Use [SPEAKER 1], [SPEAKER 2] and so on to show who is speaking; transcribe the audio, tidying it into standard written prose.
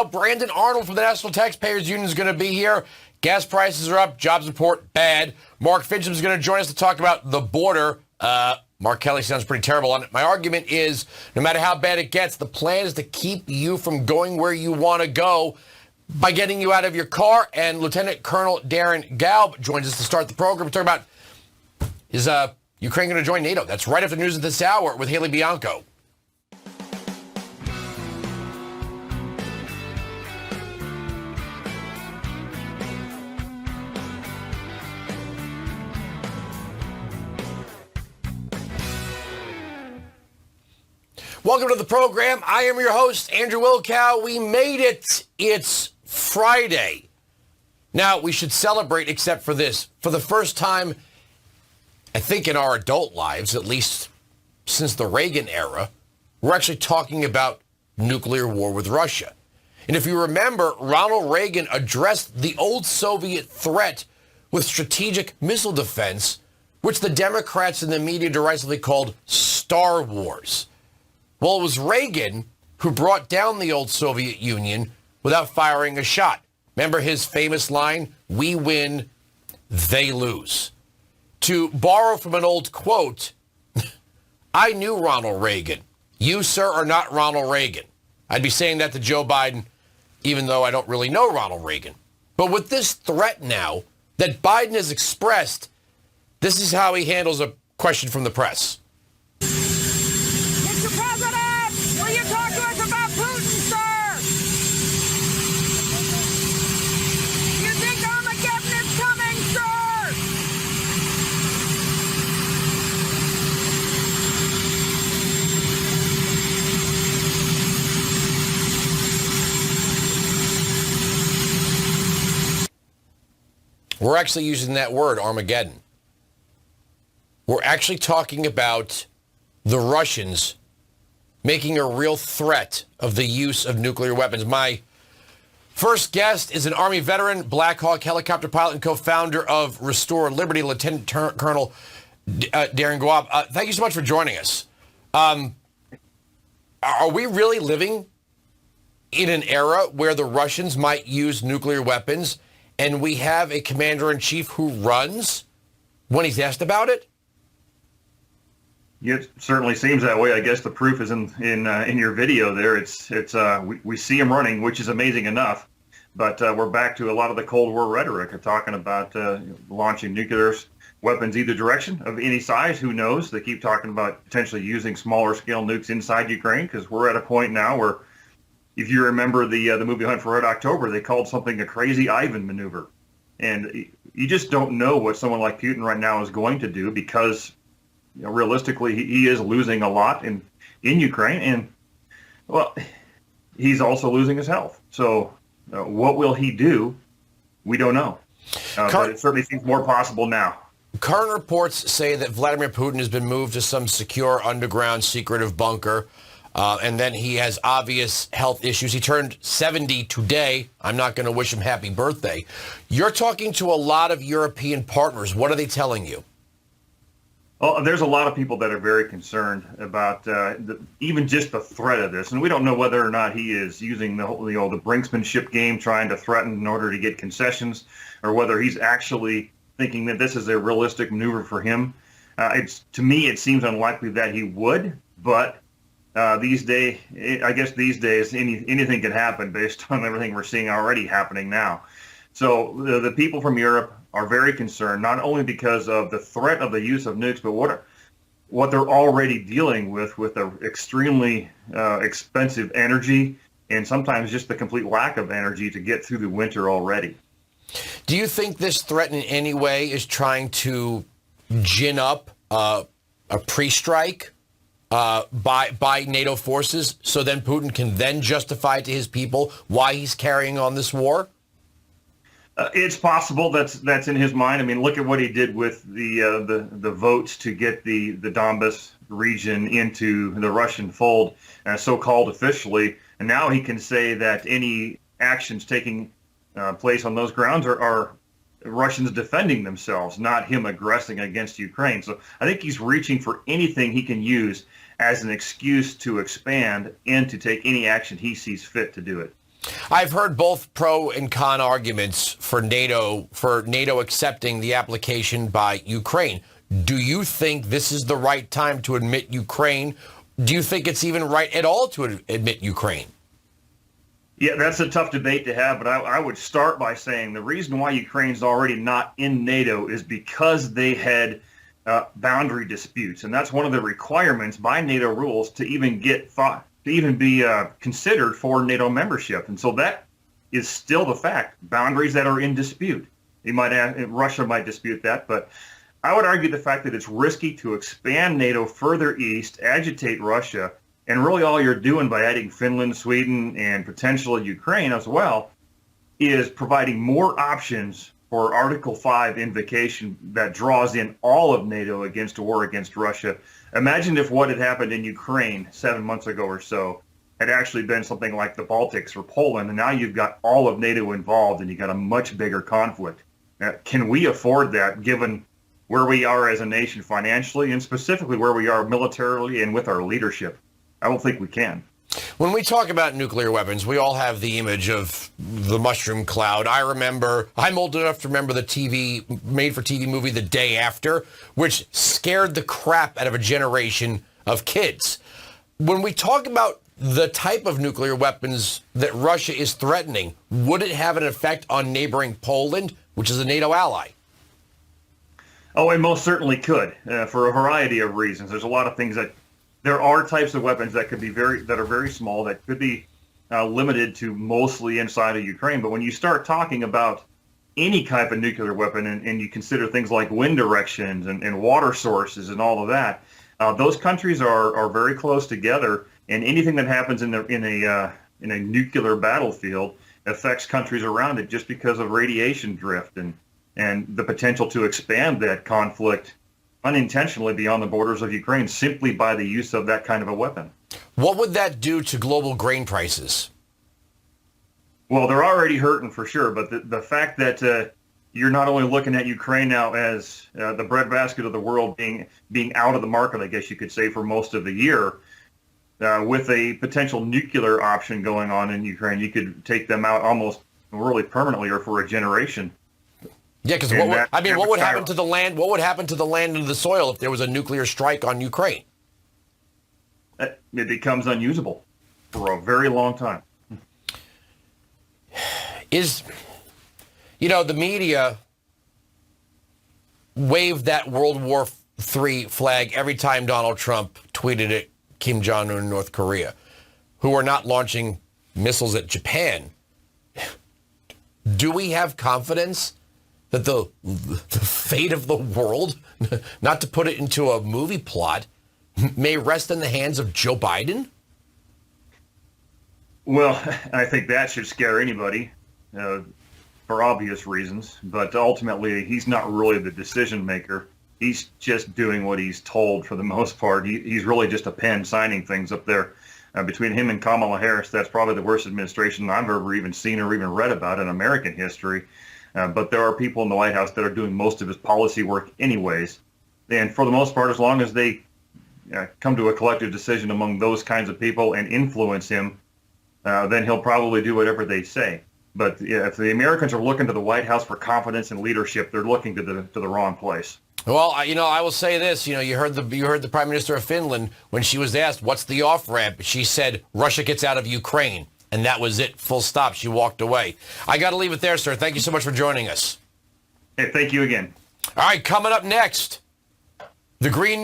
[SPEAKER 1] Brandon Arnold from the National Taxpayers Union is going to be here. Gas prices are up. Jobs report bad. Mark Fincham is going to join us to talk about the border. Mark Kelly sounds pretty terrible on it. My argument is, no matter how bad it gets, the plan is to keep you from going where you want to go by getting you out of your car. And Lieutenant Colonel Darin Gaub joins us to start the program. We're talking about, is Ukraine going to join NATO? That's right after news at this hour with Haley Bianco. Welcome to the program. I am your host, Andrew Wilkow. We made it. It's Friday. Now, we should celebrate except for this. For the first time, I think in our adult lives, at least since the Reagan era, we're actually talking about nuclear war with Russia. And if you remember, Ronald Reagan addressed the old Soviet threat with strategic missile defense, which the Democrats and the media derisively called Star Wars. Well, it was Reagan who brought down the old Soviet Union without firing a shot. Remember his famous line, "We win, they lose." To borrow from an old quote, I knew Ronald Reagan. You, sir, are not Ronald Reagan. I'd be saying that to Joe Biden, even though I don't really know Ronald Reagan. But with this threat now that Biden has expressed, this is how he handles a question from the press.
[SPEAKER 2] Mr. President, will you talk to us about Putin, sir? You think Armageddon is coming, sir?
[SPEAKER 1] We're actually using that word, Armageddon. We're actually talking about the Russians making a real threat of the use of nuclear weapons. My first guest is an Army veteran, Black Hawk helicopter pilot and co-founder of Restore Liberty, Lieutenant Colonel Darin Gaub. Thank you so much for joining us. Are we really living in an era where the Russians might use nuclear weapons and we have a commander-in-chief who runs when he's asked about it?
[SPEAKER 3] It certainly seems that way. I guess the proof is in your video there. We see him running, which is amazing enough. But we're back to a lot of the Cold War rhetoric of talking about launching nuclear weapons either direction of any size. Who knows? They keep talking about potentially using smaller scale nukes inside Ukraine, because we're at a point now where, if you remember the movie Hunt for Red October, they called something a crazy Ivan maneuver. And you just don't know what someone like Putin right now is going to do, because realistically, he is losing a lot in Ukraine, and well, he's also losing his health. So, what will he do? We don't know. But it certainly seems more possible now.
[SPEAKER 1] Current reports say that Vladimir Putin has been moved to some secure underground secretive bunker, and then he has obvious health issues. He turned 70 today. I'm not going to wish him happy birthday. You're talking to a lot of European partners. What are they telling you?
[SPEAKER 3] Well, there's a lot of people that are very concerned about even just the threat of this, and we don't know whether or not he is using the brinksmanship game, trying to threaten in order to get concessions, or whether he's actually thinking that this is a realistic maneuver for him. To me, it seems unlikely that he would, but these days, anything can happen based on everything we're seeing already happening now. So the people from Europe are very concerned, not only because of the threat of the use of nukes, but what they're already dealing with the extremely expensive energy, and sometimes just the complete lack of energy to get through the winter already.
[SPEAKER 1] Do you think this threat in any way is trying to gin up a pre-strike by NATO forces, so then Putin can then justify to his people why he's carrying on this war?
[SPEAKER 3] It's possible that's in his mind. I mean, look at what he did with the votes to get the Donbas region into the Russian fold, so-called officially. And now he can say that any actions taking place on those grounds are Russians defending themselves, not him aggressing against Ukraine. So I think he's reaching for anything he can use as an excuse to expand and to take any action he sees fit to do it.
[SPEAKER 1] I've heard both pro and con arguments for NATO accepting the application by Ukraine. Do you think this is the right time to admit Ukraine? Do you think it's even right at all to admit Ukraine?
[SPEAKER 3] Yeah, that's a tough debate to have, but I would start by saying the reason why Ukraine's already not in NATO is because they had boundary disputes, and that's one of the requirements by NATO rules to even be considered for NATO membership. And so that is still the fact. Boundaries that are in dispute. Russia might dispute that, but I would argue the fact that it's risky to expand NATO further east, agitate Russia, and really all you're doing by adding Finland, Sweden, and potentially Ukraine as well is providing more options for Article 5 invocation that draws in all of NATO against a war against Russia. Imagine if what had happened in Ukraine 7 months ago or so had actually been something like the Baltics or Poland, and now you've got all of NATO involved and you've got a much bigger conflict. Now, can we afford that given where we are as a nation financially and specifically where we are militarily and with our leadership? I don't think we can.
[SPEAKER 1] When we talk about nuclear weapons, we all have the image of the mushroom cloud. I'm old enough to remember the made-for-TV movie The Day After, which scared the crap out of a generation of kids. When we talk about the type of nuclear weapons that Russia is threatening, would it have an effect on neighboring Poland, which is a NATO ally?
[SPEAKER 3] Oh, it most certainly could, for a variety of reasons. There's a lot of things that there are types of weapons that are very small that could be limited to mostly inside of Ukraine. But when you start talking about any type of nuclear weapon and you consider things like wind directions and water sources and all of that, those countries are very close together. And anything that happens in a nuclear battlefield affects countries around it just because of radiation drift and the potential to expand that conflict unintentionally beyond the borders of Ukraine simply by the use of that kind of a weapon.
[SPEAKER 1] What would that do to global grain prices?
[SPEAKER 3] Well, they're already hurting for sure, but the fact that you're not only looking at Ukraine now as the breadbasket of the world being out of the market, I guess you could say, for most of the year, with a potential nuclear option going on in Ukraine, you could take them out almost really permanently or for a generation.
[SPEAKER 1] Yeah, because what would happen to the land? What would happen to the land and the soil if there was a nuclear strike on Ukraine?
[SPEAKER 3] It becomes unusable for a very long time.
[SPEAKER 1] The media waved that World War III flag every time Donald Trump tweeted at Kim Jong-un in North Korea, who are not launching missiles at Japan. Do we have confidence that the fate of the world, not to put it into a movie plot, may rest in the hands of Joe Biden?
[SPEAKER 3] Well, I think that should scare anybody for obvious reasons. But ultimately, he's not really the decision maker. He's just doing what he's told for the most part. He's really just a pen signing things up there. Between him and Kamala Harris, that's probably the worst administration I've ever even seen or even read about in American history. But there are people in the White House that are doing most of his policy work anyways. And for the most part, as long as they come to a collective decision among those kinds of people and influence him, then he'll probably do whatever they say. But if the Americans are looking to the White House for confidence and leadership, they're looking to the wrong place.
[SPEAKER 1] Well, I will say this. You heard the Prime Minister of Finland when she was asked, what's the off-ramp? She said, Russia gets out of Ukraine. And that was it. Full stop. She walked away. I got to leave it there, sir. Thank you so much for joining us.
[SPEAKER 3] Hey, thank you again.
[SPEAKER 1] All right, coming up next, the Green